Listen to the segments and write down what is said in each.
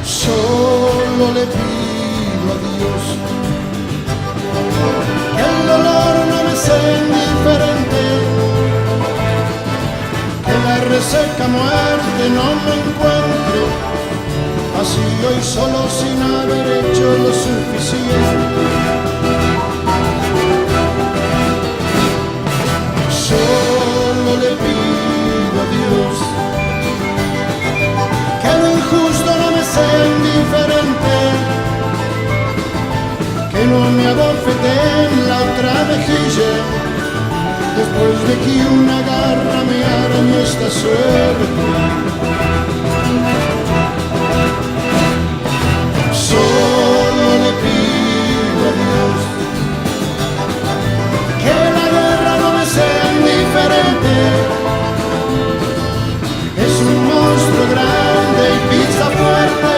Solo le pido a Dios que el dolor no me sea indiferente, que la reseca muerte no me encuentre así hoy solo sin haber hecho lo suficiente. Solo le pido a Dios que lo injusto no me sea indiferente, que no me abofeteen en la otra mejilla después de que una garra me arañe esta suerte. Solo le pido a Dios que la guerra no me sea indiferente, es un monstruo grande y pisa fuerte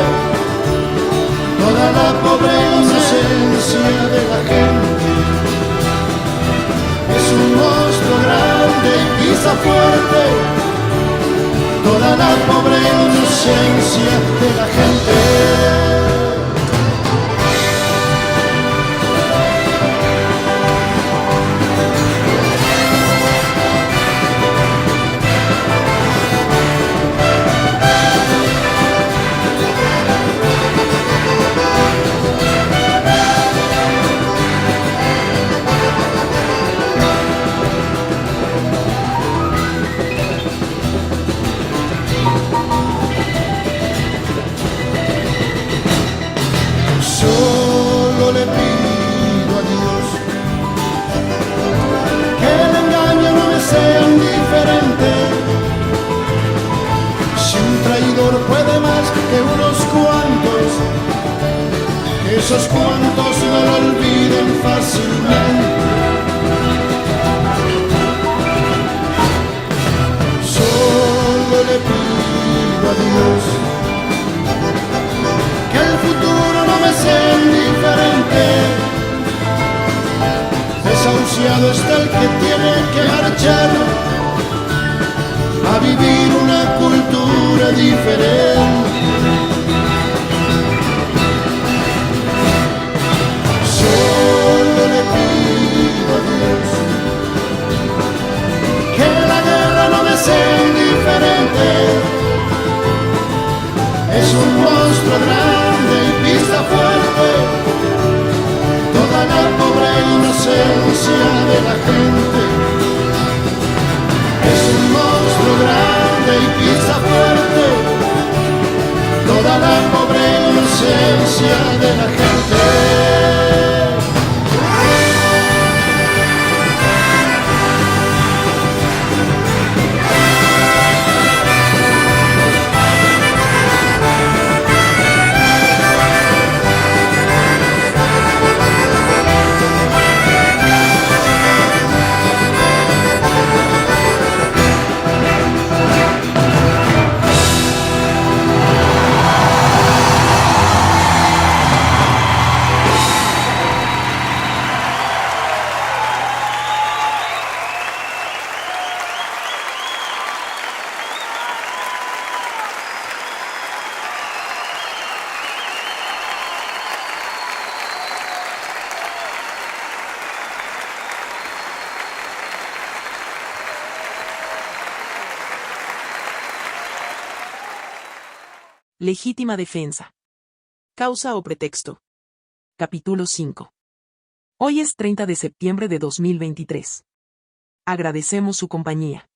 toda la pobre inocencia de la gente. Es un monstruo grande y pisa fuerte toda la pobre inocencia de la gente. Solo le pido a Dios que el engaño no me sea indiferente. Si un traidor puede más que unos cuantos, que esos cuantos no lo olviden fácilmente. Solo le pido a Dios que el futuro no me sea indiferente. Desahuciado está el que tiene que marchar a vivir una cultura diferente. Solo le pido a Dios que la guerra no me sea indiferente, es un monstruo grande y pisa fuerte toda la pobre inocencia de la gente. Es un monstruo grande y pisa fuerte toda la pobre inocencia de la gente. Legítima defensa. Causa o pretexto. Capítulo 5. Hoy es 30 de septiembre de 2023. Agradecemos su compañía.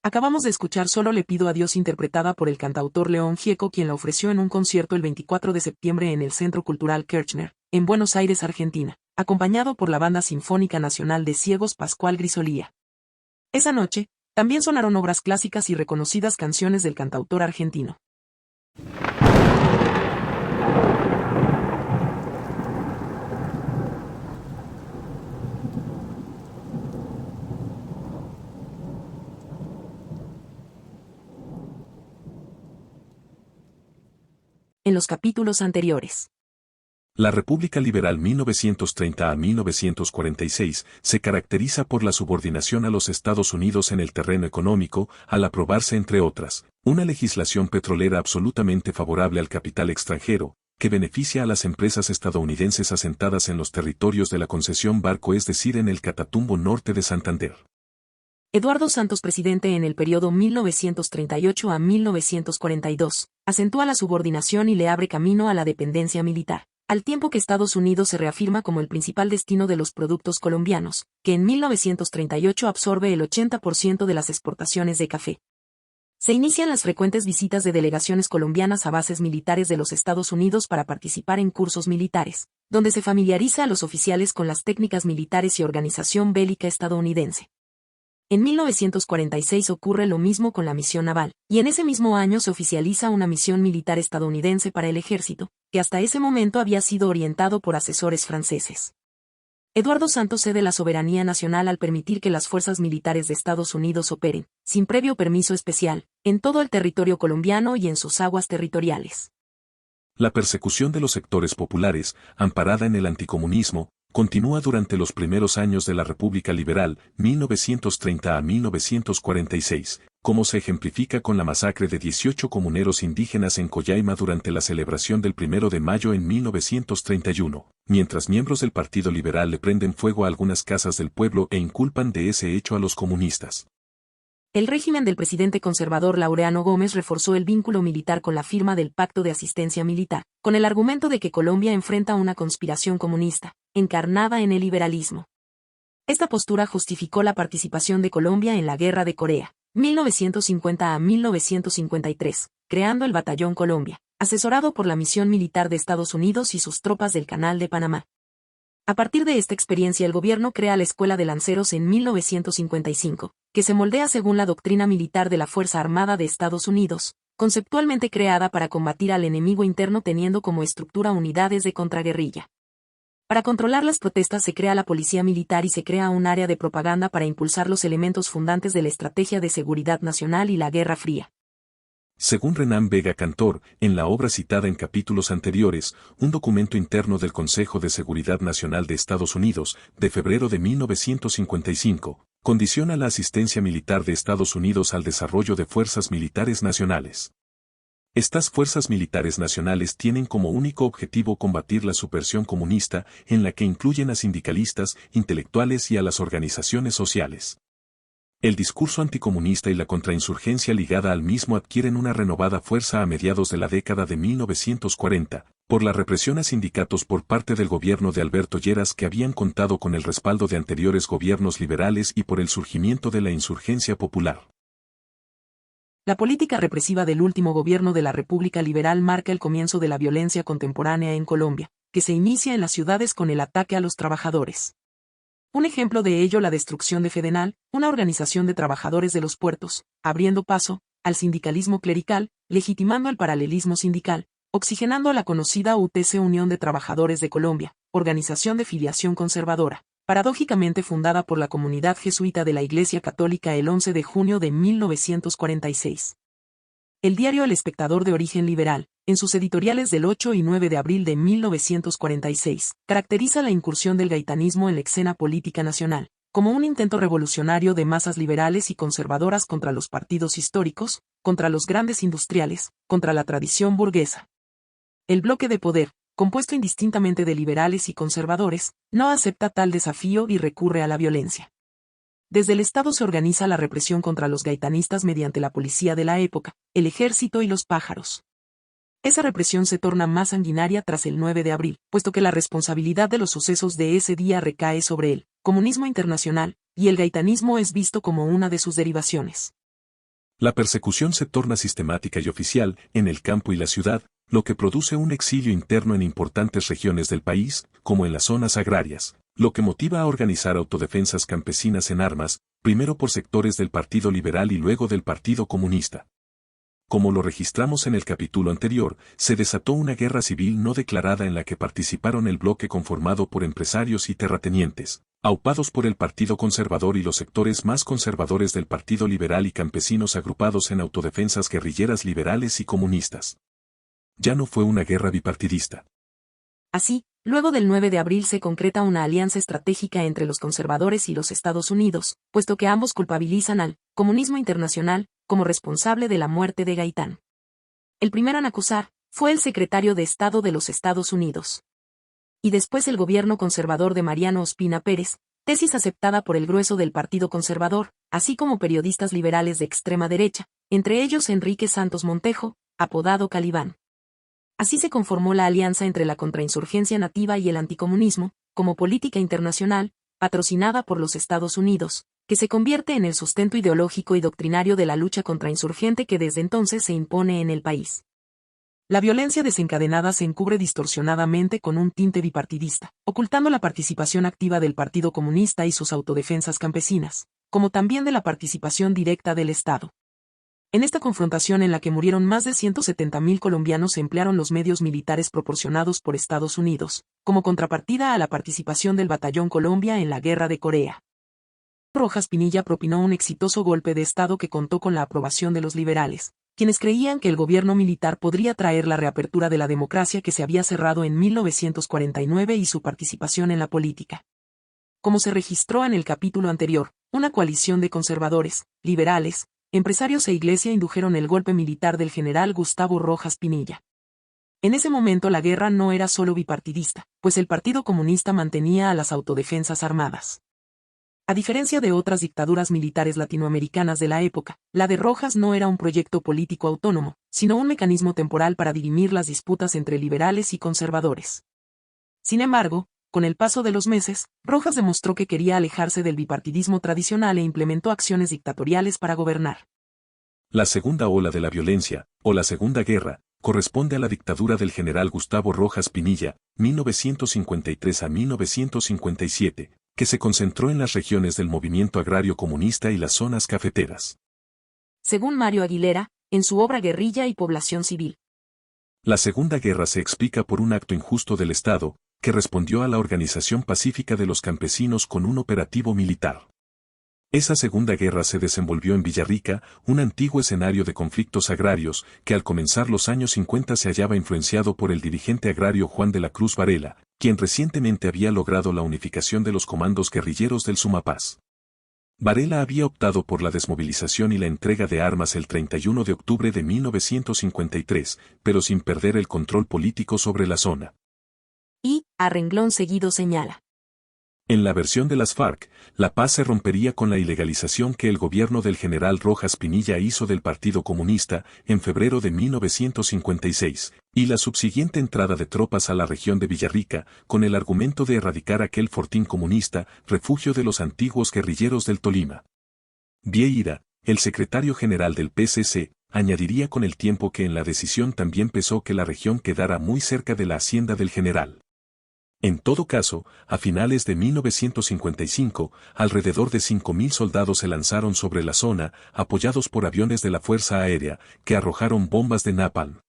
Acabamos de escuchar Solo le pido a Dios, interpretada por el cantautor León Gieco, quien la ofreció en un concierto el 24 de septiembre en el Centro Cultural Kirchner, en Buenos Aires, Argentina, acompañado por la Banda Sinfónica Nacional de Ciegos Pascual Grisolía. Esa noche, también sonaron obras clásicas y reconocidas canciones del cantautor argentino. En los capítulos anteriores. La República Liberal 1930 a 1946 se caracteriza por la subordinación a los Estados Unidos en el terreno económico, al aprobarse, entre otras, una legislación petrolera absolutamente favorable al capital extranjero, que beneficia a las empresas estadounidenses asentadas en los territorios de la concesión Barco, es decir, en el Catatumbo norte de Santander. Eduardo Santos, presidente en el periodo 1938 a 1942, acentúa la subordinación y le abre camino a la dependencia militar, al tiempo que Estados Unidos se reafirma como el principal destino de los productos colombianos, que en 1938 absorbe el 80% de las exportaciones de café. Se inician las frecuentes visitas de delegaciones colombianas a bases militares de los Estados Unidos para participar en cursos militares, donde se familiariza a los oficiales con las técnicas militares y organización bélica estadounidense. En 1946 ocurre lo mismo con la misión naval, y en ese mismo año se oficializa una misión militar estadounidense para el ejército, que hasta ese momento había sido orientado por asesores franceses. Eduardo Santos cede la soberanía nacional al permitir que las fuerzas militares de Estados Unidos operen, sin previo permiso especial, en todo el territorio colombiano y en sus aguas territoriales. La persecución de los sectores populares, amparada en el anticomunismo, continúa durante los primeros años de la República Liberal, 1930 a 1946, como se ejemplifica con la masacre de 18 comuneros indígenas en Coyaima durante la celebración del 1 de mayo en 1931, mientras miembros del Partido Liberal le prenden fuego a algunas casas del pueblo e inculpan de ese hecho a los comunistas. El régimen del presidente conservador Laureano Gómez reforzó el vínculo militar con la firma del Pacto de Asistencia Militar, con el argumento de que Colombia enfrenta una conspiración comunista, encarnada en el liberalismo. Esta postura justificó la participación de Colombia en la Guerra de Corea, 1950 a 1953, creando el Batallón Colombia, asesorado por la misión militar de Estados Unidos y sus tropas del Canal de Panamá. A partir de esta experiencia el gobierno crea la Escuela de Lanceros en 1955, que se moldea según la doctrina militar de la Fuerza Armada de Estados Unidos, conceptualmente creada para combatir al enemigo interno teniendo como estructura unidades de contraguerrilla. Para controlar las protestas se crea la Policía Militar y se crea un área de propaganda para impulsar los elementos fundantes de la Estrategia de Seguridad Nacional y la Guerra Fría. Según Renan Vega Cantor, en la obra citada en capítulos anteriores, un documento interno del Consejo de Seguridad Nacional de Estados Unidos, de febrero de 1955, condiciona la asistencia militar de Estados Unidos al desarrollo de fuerzas militares nacionales. Estas fuerzas militares nacionales tienen como único objetivo combatir la subversión comunista, en la que incluyen a sindicalistas, intelectuales y a las organizaciones sociales. El discurso anticomunista y la contrainsurgencia ligada al mismo adquieren una renovada fuerza a mediados de la década de 1940, por la represión a sindicatos por parte del gobierno de Alberto Lleras, que habían contado con el respaldo de anteriores gobiernos liberales, y por el surgimiento de la insurgencia popular. La política represiva del último gobierno de la República Liberal marca el comienzo de la violencia contemporánea en Colombia, que se inicia en las ciudades con el ataque a los trabajadores. Un ejemplo de ello la destrucción de Fedenal, una organización de trabajadores de los puertos, abriendo paso al sindicalismo clerical, legitimando el paralelismo sindical, oxigenando a la conocida UTC Unión de Trabajadores de Colombia, organización de filiación conservadora, paradójicamente fundada por la comunidad jesuita de la Iglesia Católica el 11 de junio de 1946. El diario El Espectador, de origen liberal, en sus editoriales del 8 y 9 de abril de 1946, caracteriza la incursión del gaitanismo en la escena política nacional, como un intento revolucionario de masas liberales y conservadoras contra los partidos históricos, contra los grandes industriales, contra la tradición burguesa. El bloque de poder, compuesto indistintamente de liberales y conservadores, no acepta tal desafío y recurre a la violencia. Desde el Estado se organiza la represión contra los gaitanistas mediante la policía de la época, el ejército y los pájaros. Esa represión se torna más sanguinaria tras el 9 de abril, puesto que la responsabilidad de los sucesos de ese día recae sobre el comunismo internacional, y el gaitanismo es visto como una de sus derivaciones. La persecución se torna sistemática y oficial en el campo y la ciudad, lo que produce un exilio interno en importantes regiones del país, como en las zonas agrarias, lo que motiva a organizar autodefensas campesinas en armas, primero por sectores del Partido Liberal y luego del Partido Comunista. Como lo registramos en el capítulo anterior, se desató una guerra civil no declarada en la que participaron el bloque conformado por empresarios y terratenientes, aupados por el Partido Conservador y los sectores más conservadores del Partido Liberal y campesinos agrupados en autodefensas guerrilleras liberales y comunistas. Ya no fue una guerra bipartidista. Así, luego del 9 de abril se concreta una alianza estratégica entre los conservadores y los Estados Unidos, puesto que ambos culpabilizan al comunismo internacional como responsable de la muerte de Gaitán. El primero en acusar fue el secretario de Estado de los Estados Unidos. Y después el gobierno conservador de Mariano Ospina Pérez, tesis aceptada por el grueso del Partido Conservador, así como periodistas liberales de extrema derecha, entre ellos Enrique Santos Montejo, apodado Calibán. Así se conformó la alianza entre la contrainsurgencia nativa y el anticomunismo, como política internacional, patrocinada por los Estados Unidos, que se convierte en el sustento ideológico y doctrinario de la lucha contrainsurgente que desde entonces se impone en el país. La violencia desencadenada se encubre distorsionadamente con un tinte bipartidista, ocultando la participación activa del Partido Comunista y sus autodefensas campesinas, como también de la participación directa del Estado. En esta confrontación en la que murieron más de 170.000 colombianos se emplearon los medios militares proporcionados por Estados Unidos, como contrapartida a la participación del Batallón Colombia en la Guerra de Corea. Rojas Pinilla propinó un exitoso golpe de Estado que contó con la aprobación de los liberales, quienes creían que el gobierno militar podría traer la reapertura de la democracia que se había cerrado en 1949 y su participación en la política. Como se registró en el capítulo anterior, una coalición de conservadores, liberales, empresarios e iglesia indujeron el golpe militar del general Gustavo Rojas Pinilla. En ese momento la guerra no era solo bipartidista, pues el Partido Comunista mantenía a las autodefensas armadas. A diferencia de otras dictaduras militares latinoamericanas de la época, la de Rojas no era un proyecto político autónomo, sino un mecanismo temporal para dirimir las disputas entre liberales y conservadores. Sin embargo, con el paso de los meses, Rojas demostró que quería alejarse del bipartidismo tradicional e implementó acciones dictatoriales para gobernar. La segunda ola de la violencia, o la Segunda Guerra, corresponde a la dictadura del general Gustavo Rojas Pinilla, 1953 a 1957, que se concentró en las regiones del movimiento agrario comunista y las zonas cafeteras. Según Mario Aguilera, en su obra Guerrilla y Población Civil. La Segunda Guerra se explica por un acto injusto del Estado, que respondió a la organización pacífica de los campesinos con un operativo militar. Esa Segunda Guerra se desenvolvió en Villarrica, un antiguo escenario de conflictos agrarios, que al comenzar los años 50 se hallaba influenciado por el dirigente agrario Juan de la Cruz Varela, quien recientemente había logrado la unificación de los comandos guerrilleros del Sumapaz. Varela había optado por la desmovilización y la entrega de armas el 31 de octubre de 1953, pero sin perder el control político sobre la zona. Y, a renglón seguido señala. En la versión de las FARC, la paz se rompería con la ilegalización que el gobierno del general Rojas Pinilla hizo del Partido Comunista en febrero de 1956, y la subsiguiente entrada de tropas a la región de Villarrica, con el argumento de erradicar aquel fortín comunista, refugio de los antiguos guerrilleros del Tolima. Vieira, el secretario general del PCC, añadiría con el tiempo que en la decisión también pesó que la región quedara muy cerca de la hacienda del general. En todo caso, a finales de 1955, alrededor de 5.000 soldados se lanzaron sobre la zona, apoyados por aviones de la Fuerza Aérea, que arrojaron bombas de napalm.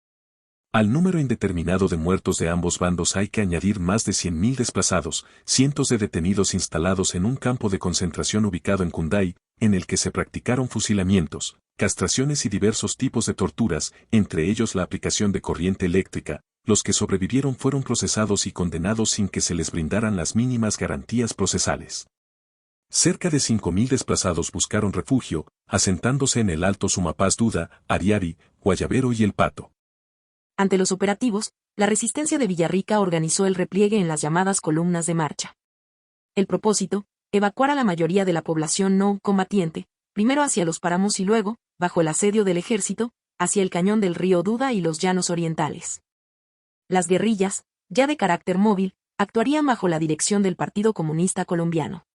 Al número indeterminado de muertos de ambos bandos hay que añadir más de 100.000 desplazados, cientos de detenidos instalados en un campo de concentración ubicado en Cunday, en el que se practicaron fusilamientos, castraciones y diversos tipos de torturas, entre ellos la aplicación de corriente eléctrica. Los que sobrevivieron fueron procesados y condenados sin que se les brindaran las mínimas garantías procesales. Cerca de 5.000 desplazados buscaron refugio, asentándose en el Alto Sumapaz Duda, Ariari, Guayabero y El Pato. Ante los operativos, la resistencia de Villarrica organizó el repliegue en las llamadas columnas de marcha. El propósito, evacuar a la mayoría de la población no combatiente, primero hacia los páramos y luego, bajo el asedio del ejército, hacia el cañón del río Duda y los llanos orientales. Las guerrillas, ya de carácter móvil, actuarían bajo la dirección del Partido Comunista Colombiano.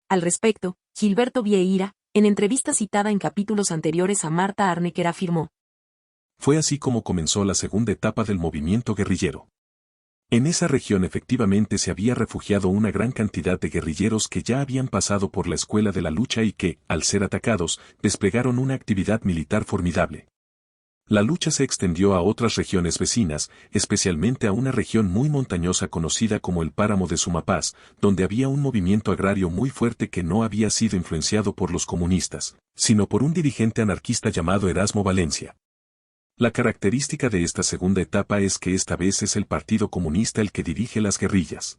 Al respecto, Gilberto Vieira, en entrevista citada en capítulos anteriores a Marta Arneker, afirmó: fue así como comenzó la segunda etapa del movimiento guerrillero. En esa región efectivamente se había refugiado una gran cantidad de guerrilleros que ya habían pasado por la escuela de la lucha y que, al ser atacados, desplegaron una actividad militar formidable. La lucha se extendió a otras regiones vecinas, especialmente a una región muy montañosa conocida como el Páramo de Sumapaz, donde había un movimiento agrario muy fuerte que no había sido influenciado por los comunistas, sino por un dirigente anarquista llamado Erasmo Valencia. La característica de esta segunda etapa es que esta vez es el Partido Comunista el que dirige las guerrillas.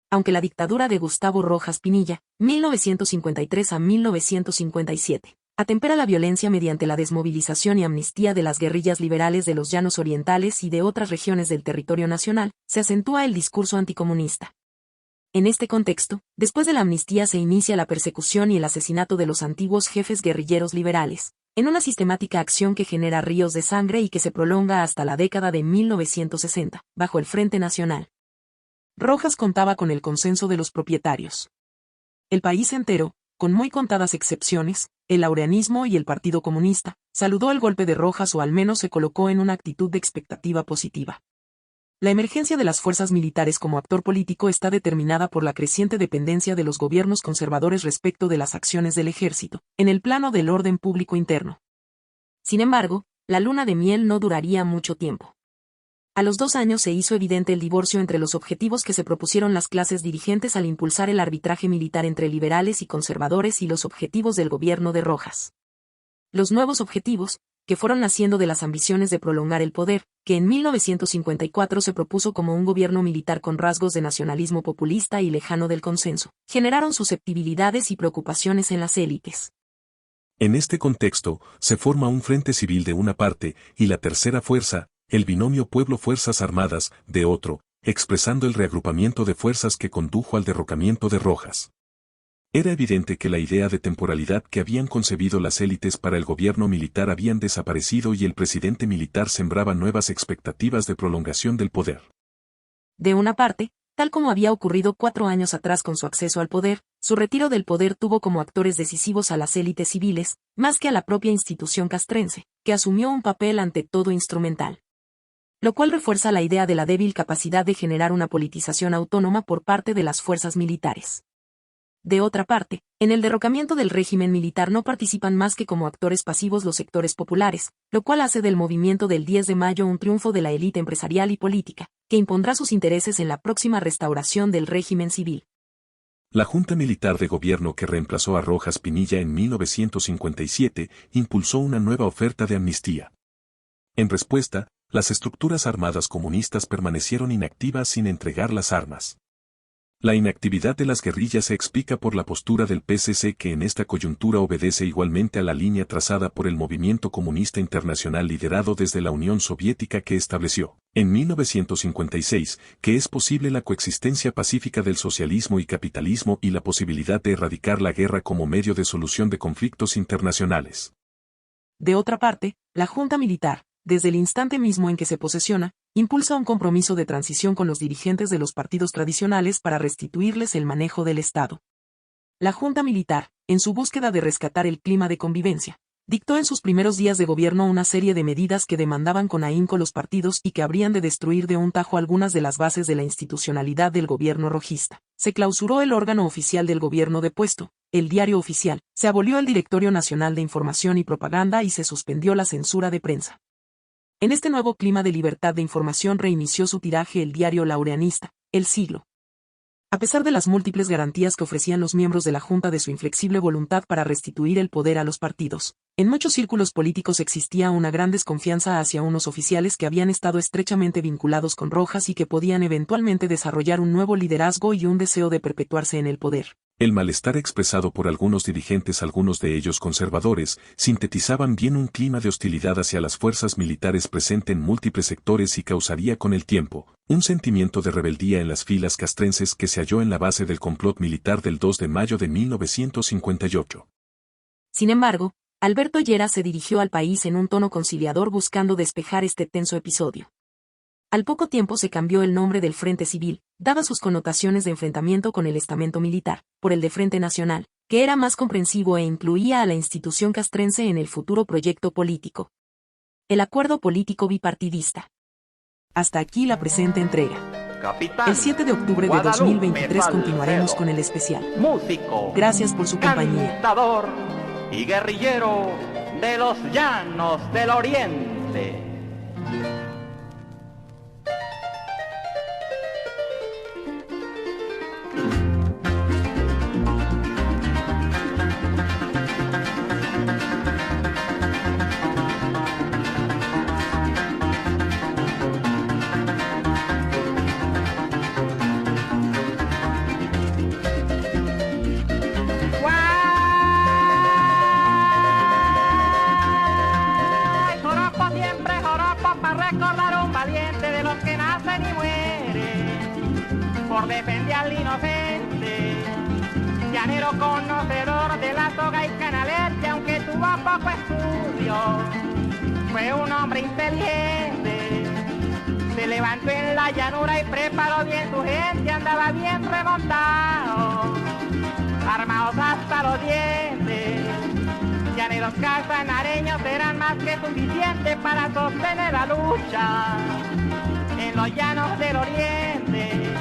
Aunque la dictadura de Gustavo Rojas Pinilla, 1953 a 1957, atempera la violencia mediante la desmovilización y amnistía de las guerrillas liberales de los llanos orientales y de otras regiones del territorio nacional, se acentúa el discurso anticomunista. En este contexto, después de la amnistía se inicia la persecución y el asesinato de los antiguos jefes guerrilleros liberales, en una sistemática acción que genera ríos de sangre y que se prolonga hasta la década de 1960, bajo el Frente Nacional. Rojas contaba con el consenso de los propietarios. El país entero, con muy contadas excepciones, el laureanismo y el Partido Comunista, saludó el golpe de Rojas o al menos se colocó en una actitud de expectativa positiva. La emergencia de las fuerzas militares como actor político está determinada por la creciente dependencia de los gobiernos conservadores respecto de las acciones del ejército, en el plano del orden público interno. Sin embargo, la luna de miel no duraría mucho tiempo. A los 2 años se hizo evidente el divorcio entre los objetivos que se propusieron las clases dirigentes al impulsar el arbitraje militar entre liberales y conservadores y los objetivos del gobierno de Rojas. Los nuevos objetivos, que fueron naciendo de las ambiciones de prolongar el poder, que en 1954 se propuso como un gobierno militar con rasgos de nacionalismo populista y lejano del consenso, generaron susceptibilidades y preocupaciones en las élites. En este contexto, se forma un frente civil de una parte y la tercera fuerza, el binomio pueblo-fuerzas armadas, de otro, expresando el reagrupamiento de fuerzas que condujo al derrocamiento de Rojas. Era evidente que la idea de temporalidad que habían concebido las élites para el gobierno militar habían desaparecido y el presidente militar sembraba nuevas expectativas de prolongación del poder. De una parte, tal como había ocurrido 4 años atrás con su acceso al poder, su retiro del poder tuvo como actores decisivos a las élites civiles, más que a la propia institución castrense, que asumió un papel ante todo instrumental. Lo cual refuerza la idea de la débil capacidad de generar una politización autónoma por parte de las fuerzas militares. De otra parte, en el derrocamiento del régimen militar no participan más que como actores pasivos los sectores populares, lo cual hace del movimiento del 10 de mayo un triunfo de la élite empresarial y política, que impondrá sus intereses en la próxima restauración del régimen civil. La Junta Militar de Gobierno que reemplazó a Rojas Pinilla en 1957 impulsó una nueva oferta de amnistía. En respuesta, las estructuras armadas comunistas permanecieron inactivas sin entregar las armas. La inactividad de las guerrillas se explica por la postura del PCC que en esta coyuntura obedece igualmente a la línea trazada por el movimiento comunista internacional liderado desde la Unión Soviética que estableció, en 1956, que es posible la coexistencia pacífica del socialismo y capitalismo y la posibilidad de erradicar la guerra como medio de solución de conflictos internacionales. De otra parte, la Junta Militar, desde el instante mismo en que se posesiona, impulsa un compromiso de transición con los dirigentes de los partidos tradicionales para restituirles el manejo del Estado. La Junta Militar, en su búsqueda de rescatar el clima de convivencia, dictó en sus primeros días de gobierno una serie de medidas que demandaban con ahínco los partidos y que habrían de destruir de un tajo algunas de las bases de la institucionalidad del gobierno rojista. Se clausuró el órgano oficial del gobierno depuesto, el Diario Oficial, se abolió el Directorio Nacional de Información y Propaganda y se suspendió la censura de prensa. En este nuevo clima de libertad de información reinició su tiraje el diario laureanista, El Siglo. A pesar de las múltiples garantías que ofrecían los miembros de la Junta de su inflexible voluntad para restituir el poder a los partidos, en muchos círculos políticos existía una gran desconfianza hacia unos oficiales que habían estado estrechamente vinculados con Rojas y que podían eventualmente desarrollar un nuevo liderazgo y un deseo de perpetuarse en el poder. El malestar expresado por algunos dirigentes, algunos de ellos conservadores, sintetizaban bien un clima de hostilidad hacia las fuerzas militares presente en múltiples sectores y causaría con el tiempo un sentimiento de rebeldía en las filas castrenses que se halló en la base del complot militar del 2 de mayo de 1958. Sin embargo, Alberto Lleras se dirigió al país en un tono conciliador buscando despejar este tenso episodio. Al poco tiempo se cambió el nombre del Frente Civil, daba sus connotaciones de enfrentamiento con el estamento militar, por el de Frente Nacional, que era más comprensivo e incluía a la institución castrense en el futuro proyecto político. El acuerdo político bipartidista. Hasta aquí la presente entrega. Capitán, El 7 de octubre de Guadalupe 2023 continuaremos Salcedo, con el especial. músico, Gracias por su compañía. cantador y guerrillero de los llanos del oriente. Guay, joropo siempre joropo para recordar un valiente de los que nacen y mueren por defender al inocente. Llanero conocedor de la toga y canalete, aunque tuvo poco estudio, fue un hombre inteligente. Se levantó en la llanura y preparó bien su gente, andaba bien remontado, armados hasta los dientes. Llaneros casanareños eran más que suficientes para sostener la lucha en los llanos del oriente.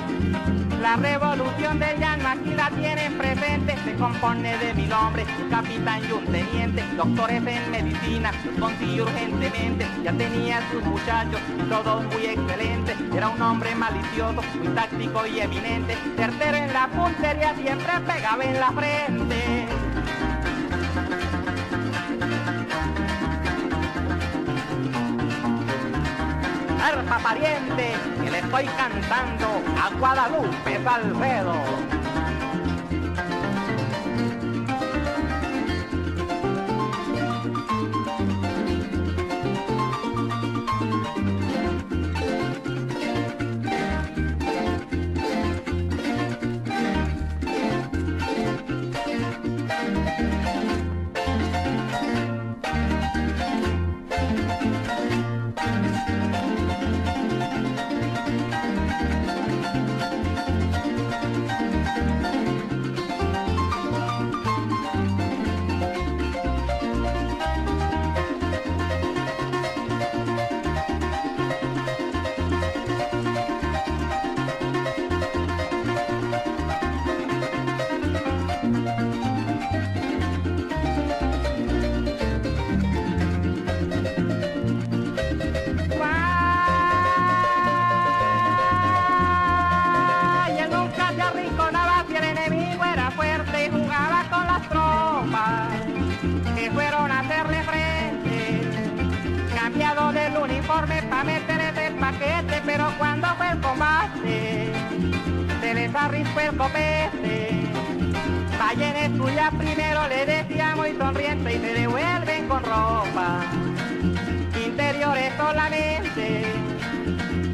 La revolución del llano aquí la tienen presente, se compone de 1000 hombres, un capitán y un teniente, doctores en medicina, los consiguió urgentemente, ya tenía sus muchachos y todos muy excelentes. Era un hombre malicioso, muy táctico y eminente, certero en la puntería, siempre pegaba en la frente. Arpa pariente, que le estoy cantando a Guadalupe Salcedo. Pa' meterle el paquete, pero cuando fue el combate se les arriscó el copete. Vayan estudiar primero, le decía muy sonriente, y se devuelven con ropa interiores solamente.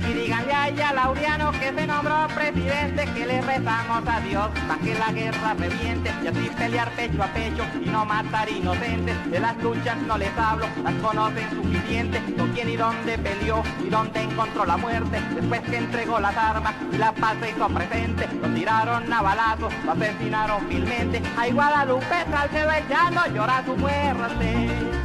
Y díganle a ella, Laureano, que se nombró presidente, que le rezamos a Dios para que la guerra reviente y así pelear pecho a pecho y no matar inocentes. De las luchas no les hablo, las conocen suficiente, con quién y dónde peleó y dónde encontró la muerte. Después que entregó las armas y la paz se hizo presente, lo tiraron a balazos, lo asesinaron vilmente. Ay, Guadalupe Salcedo, el llano llora su muerte.